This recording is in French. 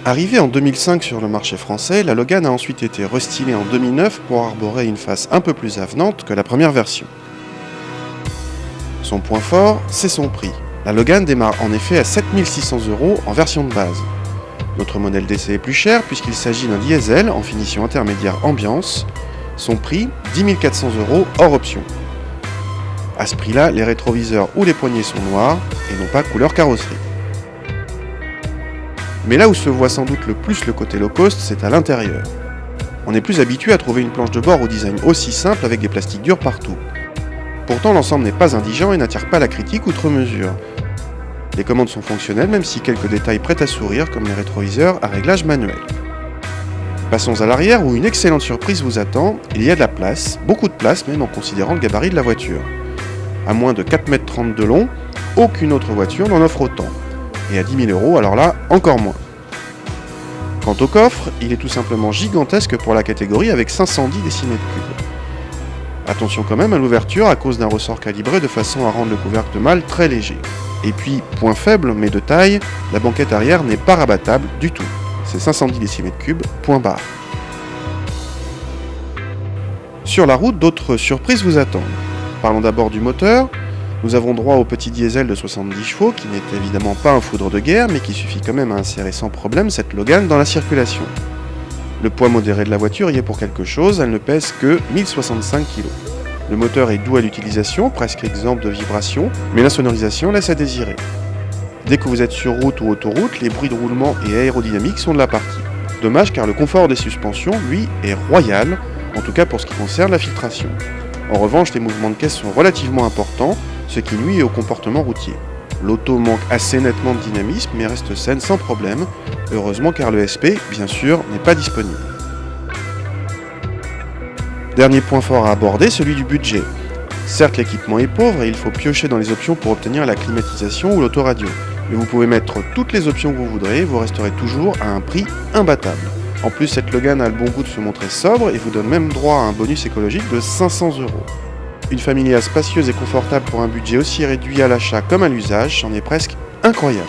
Arrivée en 2005 sur le marché français, la Logan a ensuite été restylée en 2009 pour arborer une face un peu plus avenante que la première version. Son point fort, c'est son prix. La Logan démarre en effet à 7 600 € en version de base. Notre modèle d'essai est plus cher puisqu'il s'agit d'un diesel en finition intermédiaire ambiance. Son prix, 10 400 € hors option. À ce prix-là, les rétroviseurs ou les poignées sont noirs et non pas couleur carrosserie. Mais là où se voit sans doute le plus le côté low cost, c'est à l'intérieur. On est plus habitué à trouver une planche de bord au design aussi simple avec des plastiques durs partout. Pourtant, l'ensemble n'est pas indigent et n'attire pas la critique outre mesure. Les commandes sont fonctionnelles même si quelques détails prêtent à sourire comme les rétroviseurs à réglage manuel. Passons à l'arrière où une excellente surprise vous attend, il y a de la place, beaucoup de place même en considérant le gabarit de la voiture. À moins de 4,30 m de long, aucune autre voiture n'en offre autant. Et à 10 000 €, alors là, encore moins. Quant au coffre, il est tout simplement gigantesque pour la catégorie avec 510 décimètres cubes. Attention quand même à l'ouverture à cause d'un ressort calibré de façon à rendre le couvercle de malle très léger. Et puis, point faible mais de taille, la banquette arrière n'est pas rabattable du tout. C'est 510 décimètres cubes, point barre. Sur la route, d'autres surprises vous attendent. Parlons d'abord du moteur. Nous avons droit au petit diesel de 70 chevaux qui n'est évidemment pas un foudre de guerre mais qui suffit quand même à insérer sans problème cette Logan dans la circulation. Le poids modéré de la voiture y est pour quelque chose, elle ne pèse que 1065 kg. Le moteur est doux à l'utilisation, presque exempt de vibrations, mais la sonorisation laisse à désirer. Dès que vous êtes sur route ou autoroute, les bruits de roulement et aérodynamique sont de la partie. Dommage car le confort des suspensions, lui, est royal, en tout cas pour ce qui concerne la filtration. En revanche, les mouvements de caisse sont relativement importants, ce qui nuit au comportement routier. L'auto manque assez nettement de dynamisme mais reste saine sans problème, heureusement car le SP, bien sûr, n'est pas disponible. Dernier point fort à aborder, celui du budget. Certes, l'équipement est pauvre et il faut piocher dans les options pour obtenir la climatisation ou l'autoradio, mais vous pouvez mettre toutes les options que vous voudrez, vous resterez toujours à un prix imbattable. En plus, cette Logan a le bon goût de se montrer sobre et vous donne même droit à un bonus écologique de 500 €. Une familiale spacieuse et confortable pour un budget aussi réduit à l'achat comme à l'usage, c'en est presque incroyable.